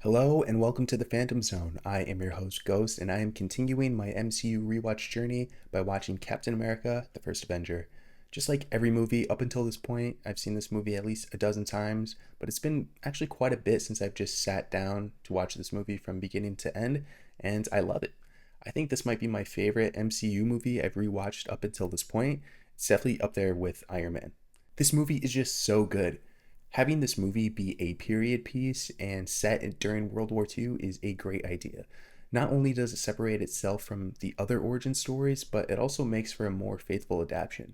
Hello and welcome to the Phantom Zone. I am your host Ghost and I am continuing my MCU Rewatch journey by watching Captain America: The First Avenger. Just like every movie up until this point, I've seen this movie at least a dozen times, but it's been actually quite a bit since I've just sat down to watch this movie from beginning to end, and I love it. I think this might be my favorite MCU movie I've rewatched up until this point. It's definitely up there with Iron Man. This movie is just so good. Having this movie be a period piece and set during World War II is a great idea. Not only does it separate itself from the other origin stories, but it also makes for a more faithful adaptation.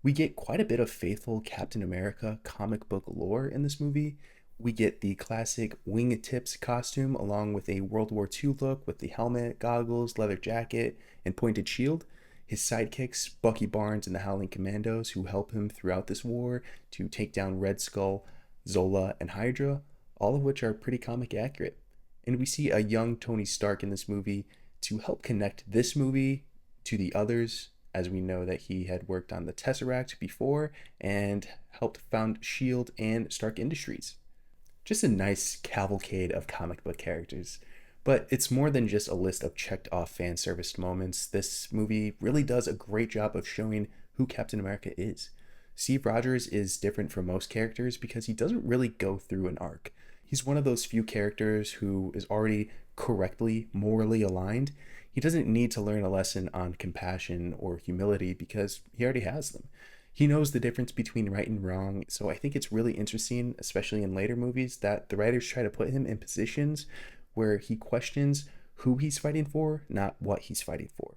We get quite a bit of faithful Captain America comic book lore in this movie. We get the classic wingtips costume along with a World War II look with the helmet, goggles, leather jacket, and pointed shield. His sidekicks, Bucky Barnes and the Howling Commandos, who help him throughout this war to take down Red Skull, Zola, and Hydra, all of which are pretty comic accurate. And we see a young Tony Stark in this movie to help connect this movie to the others, as we know that he had worked on the Tesseract before and helped found S.H.I.E.L.D. and Stark Industries. Just a nice cavalcade of comic book characters. But it's more than just a list of checked off fan service moments. This movie really does a great job of showing who Captain America is. Steve Rogers is different from most characters because he doesn't really go through an arc. He's one of those few characters who is already correctly morally aligned. He doesn't need to learn a lesson on compassion or humility because he already has them. He knows the difference between right and wrong, so I think it's really interesting, especially in later movies, that the writers try to put him in positions where he questions who he's fighting for, not what he's fighting for.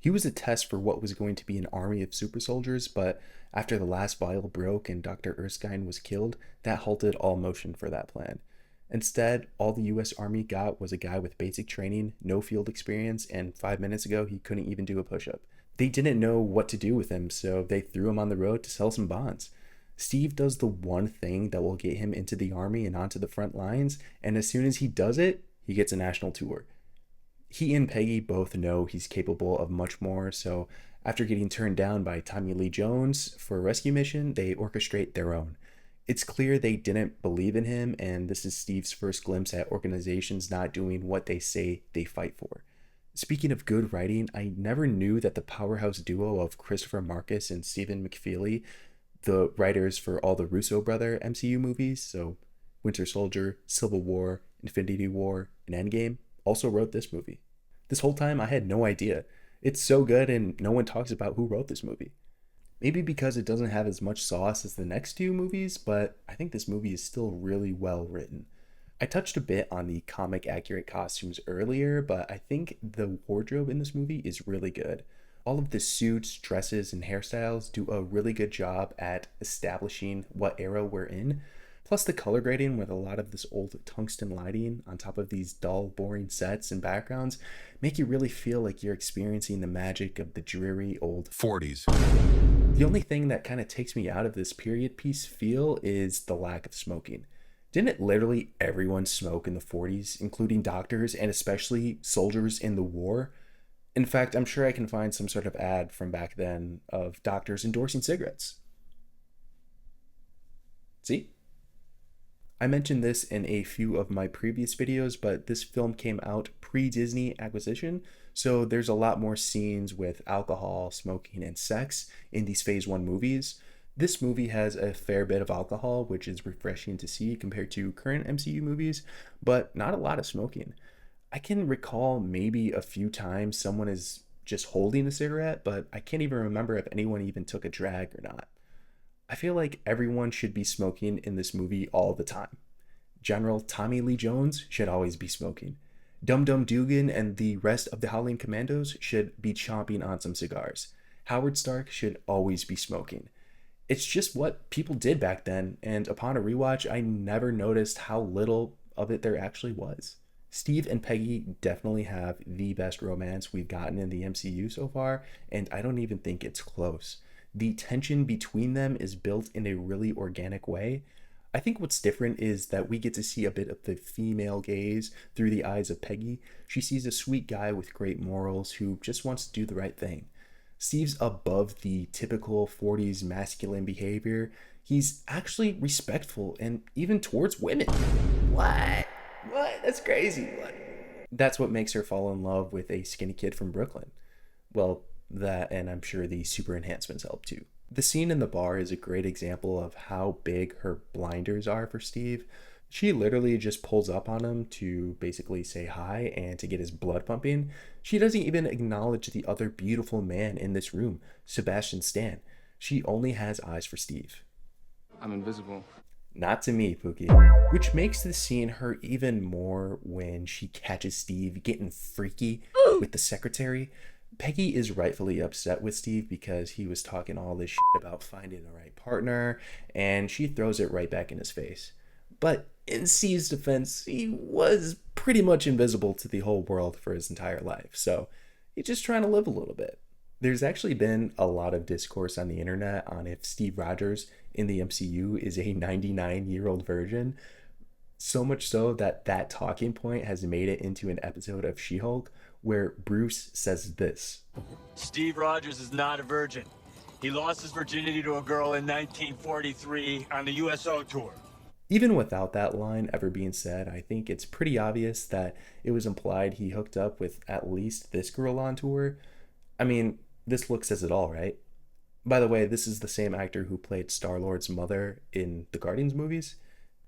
He was a test for what was going to be an army of super soldiers, but after the last vial broke and Dr. Erskine was killed, that halted all motion for that plan. Instead, all the US Army got was a guy with basic training, no field experience, and 5 minutes ago he couldn't even do a push-up. They didn't know what to do with him, so they threw him on the road to sell some bonds. Steve does the one thing that will get him into the army and onto the front lines, and as soon as he does it, he gets a national tour. He and Peggy both know he's capable of much more, so after getting turned down by Tommy Lee Jones for a rescue mission, they orchestrate their own. It's clear they didn't believe in him, and this is Steve's first glimpse at organizations not doing what they say they fight for. Speaking of good writing, I never knew that the powerhouse duo of Christopher Marcus and Stephen McFeely, the writers for all the Russo brother MCU movies, so Winter Soldier, Civil War, Infinity War, and Endgame, also wrote this movie. This whole time I had no idea. It's so good and no one talks about who wrote this movie. Maybe because it doesn't have as much sauce as the next two movies, but I think this movie is still really well written. I touched a bit on the comic accurate costumes earlier, but I think the wardrobe in this movie is really good. All of the suits, dresses, and hairstyles do a really good job at establishing what era we're in. Plus the color grading with a lot of this old tungsten lighting on top of these dull, boring sets and backgrounds make you really feel like you're experiencing the magic of the dreary old 40s. The only thing that kind of takes me out of this period piece feel is the lack of smoking. Didn't literally everyone smoke in the 40s, including doctors and especially soldiers in the war? In fact, I'm sure I can find some sort of ad from back then of doctors endorsing cigarettes. See? I mentioned this in a few of my previous videos, but this film came out pre-Disney acquisition, so there's a lot more scenes with alcohol, smoking, and sex in these Phase 1 movies. This movie has a fair bit of alcohol, which is refreshing to see compared to current MCU movies, but not a lot of smoking. I can recall maybe a few times someone is just holding a cigarette, but I can't even remember if anyone even took a drag or not. I feel like everyone should be smoking in this movie all the time. General Tommy Lee Jones should always be smoking. Dum Dum Dugan and the rest of the Howling Commandos should be chomping on some cigars. Howard Stark should always be smoking. It's just what people did back then, and upon a rewatch, I never noticed how little of it there actually was. Steve and Peggy definitely have the best romance we've gotten in the MCU so far, and I don't even think it's close. The tension between them is built in a really organic way. I think what's different is that we get to see a bit of the female gaze through the eyes of Peggy. She sees a sweet guy with great morals who just wants to do the right thing. Steve's above the typical 40s masculine behavior. He's actually respectful and even towards women. What? what? That's crazy. What? That's what makes her fall in love with a skinny kid from Brooklyn. Well, that, and I'm sure the super enhancements help too. The scene in the bar is a great example of how big her blinders are for Steve. She literally just pulls up on him to basically say hi and to get his blood pumping. She doesn't even acknowledge the other beautiful man in this room, Sebastian Stan. She only has eyes for Steve. I'm invisible. Not to me, Pookie. Which makes the scene hurt even more when she catches Steve getting freaky with the secretary. Peggy is rightfully upset with Steve because he was talking all this shit about finding the right partner, and she throws it right back in his face. But in Steve's defense, he was pretty much invisible to the whole world for his entire life, so he's just trying to live a little bit. There's actually been a lot of discourse on the internet on if Steve Rogers in the MCU is a 99-year-old virgin. So much so that that talking point has made it into an episode of She-Hulk where Bruce says this. Steve Rogers is not a virgin. He lost his virginity to a girl in 1943 on the USO tour. Even without that line ever being said, I think it's pretty obvious that it was implied he hooked up with at least this girl on tour. I mean, this look says it all, right? By the way, this is the same actor who played Star-Lord's mother in the Guardians movies.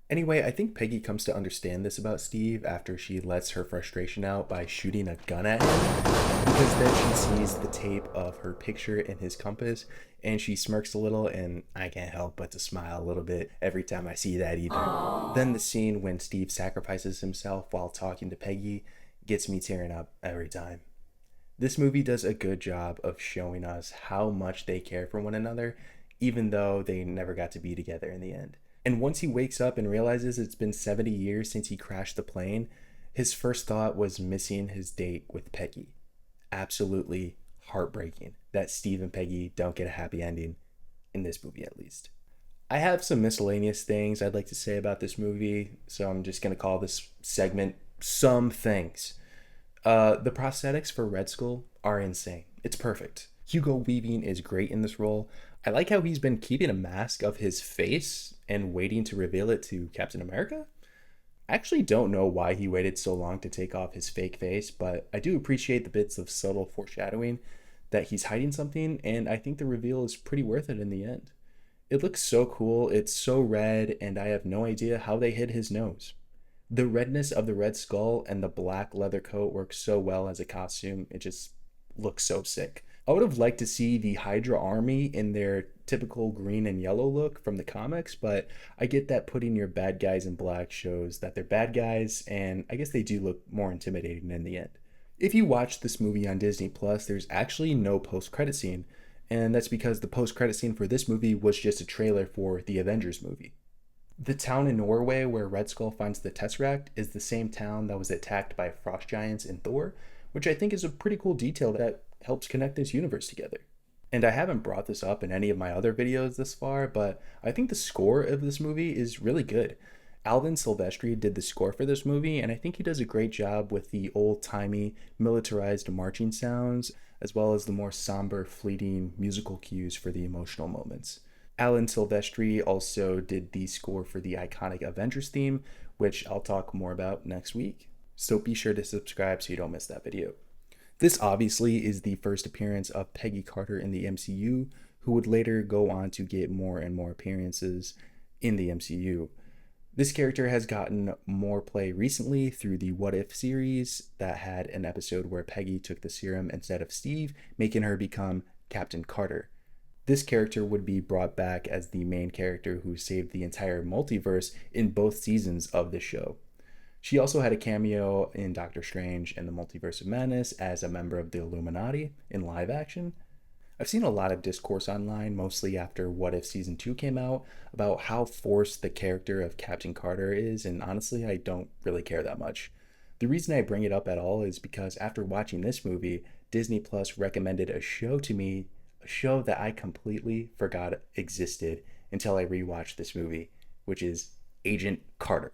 Anyway, I think Peggy comes to understand this about Steve after she lets her frustration out by shooting a gun at him, because then she sees the tape of her picture in his compass and she smirks a little, and I can't help but to smile a little bit every time I see that either. Aww. Then the scene when Steve sacrifices himself while talking to Peggy gets me tearing up every time. This movie does a good job of showing us how much they care for one another, even though they never got to be together in the end. And once he wakes up and realizes it's been 70 years since he crashed the plane, his first thought was missing his date with Peggy. Absolutely heartbreaking that Steve and Peggy don't get a happy ending, in this movie at least. I have some miscellaneous things I'd like to say about this movie, so I'm just going to call this segment Some Things. The prosthetics for Red Skull are insane. It's perfect. Hugo Weaving is great in this role. I like how he's been keeping a mask of his face and waiting to reveal it to Captain America. I actually don't know why he waited so long to take off his fake face, but I do appreciate the bits of subtle foreshadowing that he's hiding something, and I think the reveal is pretty worth it in the end. It looks so cool, it's so red, and I have no idea how they hid his nose. The redness of the Red Skull and the black leather coat works so well as a costume, it just looks so sick. I would have liked to see the Hydra army in their typical green and yellow look from the comics, but I get that putting your bad guys in black shows that they're bad guys, and I guess they do look more intimidating in the end. If you watch this movie on Disney Plus, there's actually no post-credit scene, and that's because the post-credit scene for this movie was just a trailer for the Avengers movie. The town in Norway where Red Skull finds the Tesseract is the same town that was attacked by frost giants in Thor, which I think is a pretty cool detail that helps connect this universe together. And I haven't brought this up in any of my other videos this far, but I think the score of this movie is really good. Alvin Silvestri did the score for this movie, and I think he does a great job with the old-timey, militarized marching sounds, as well as the more somber, fleeting musical cues for the emotional moments. Alan Silvestri also did the score for the iconic Avengers theme, which I'll talk more about next week. So be sure to subscribe so you don't miss that video. This obviously is the first appearance of Peggy Carter in the MCU, who would later go on to get more and more appearances in the MCU. This character has gotten more play recently through the What If series that had an episode where Peggy took the serum instead of Steve, making her become Captain Carter. This character would be brought back as the main character who saved the entire multiverse in both seasons of the show. She also had a cameo in Doctor Strange and the Multiverse of Madness as a member of the Illuminati in live action. I've seen a lot of discourse online, mostly after What If Season 2 came out, about how forced the character of Captain Carter is, and honestly, I don't really care that much. The reason I bring it up at all is because after watching this movie, Disney Plus recommended a show to me, a show that I completely forgot existed until I rewatched this movie, which is Agent Carter.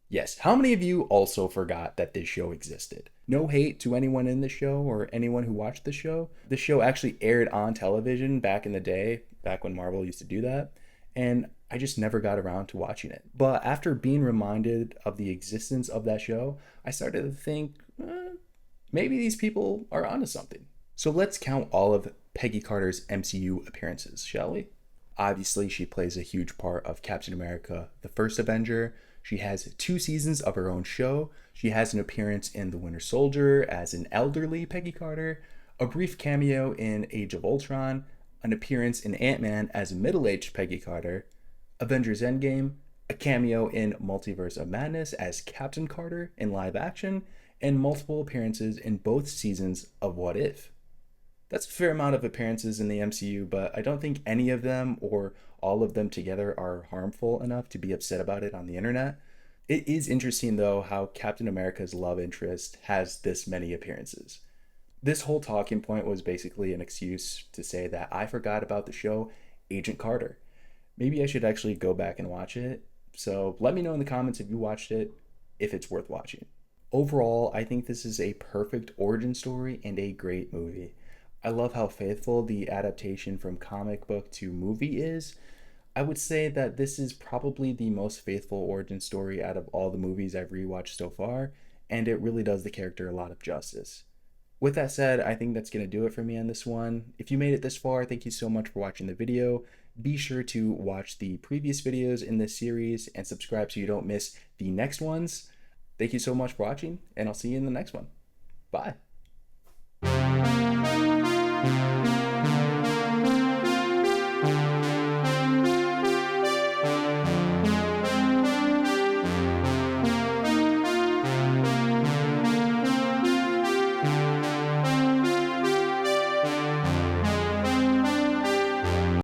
Yes, how many of you also forgot that this show existed? No hate to anyone in the show or anyone who watched the show. The show actually aired on television back in the day, back when Marvel used to do that. And I just never got around to watching it. But after being reminded of the existence of that show, I started to think, maybe these people are onto something. So let's count all of Peggy Carter's MCU appearances, shall we? Obviously, she plays a huge part of Captain America, the first Avenger. She has 2 seasons of her own show. She has an appearance in The Winter Soldier as an elderly Peggy Carter, a brief cameo in Age of Ultron, an appearance in Ant-Man as a middle-aged Peggy Carter, Avengers Endgame, a cameo in Multiverse of Madness as Captain Carter in live action, and multiple appearances in both seasons of What If. That's a fair amount of appearances in the MCU, but I don't think any of them or all of them together are harmful enough to be upset about it on the internet. It is interesting, though, how Captain America's love interest has this many appearances. This whole talking point was basically an excuse to say that I forgot about the show Agent Carter. Maybe I should actually go back and watch it. So let me know in the comments if you watched it, if it's worth watching. Overall, I think this is a perfect origin story and a great movie. I love how faithful the adaptation from comic book to movie is. I would say that this is probably the most faithful origin story out of all the movies I've rewatched so far, and it really does the character a lot of justice. With that said, I think that's going to do it for me on this one. If you made it this far, thank you so much for watching the video. Be sure to watch the previous videos in this series and subscribe so you don't miss the next ones. Thank you so much for watching, and I'll see you in the next one. Bye.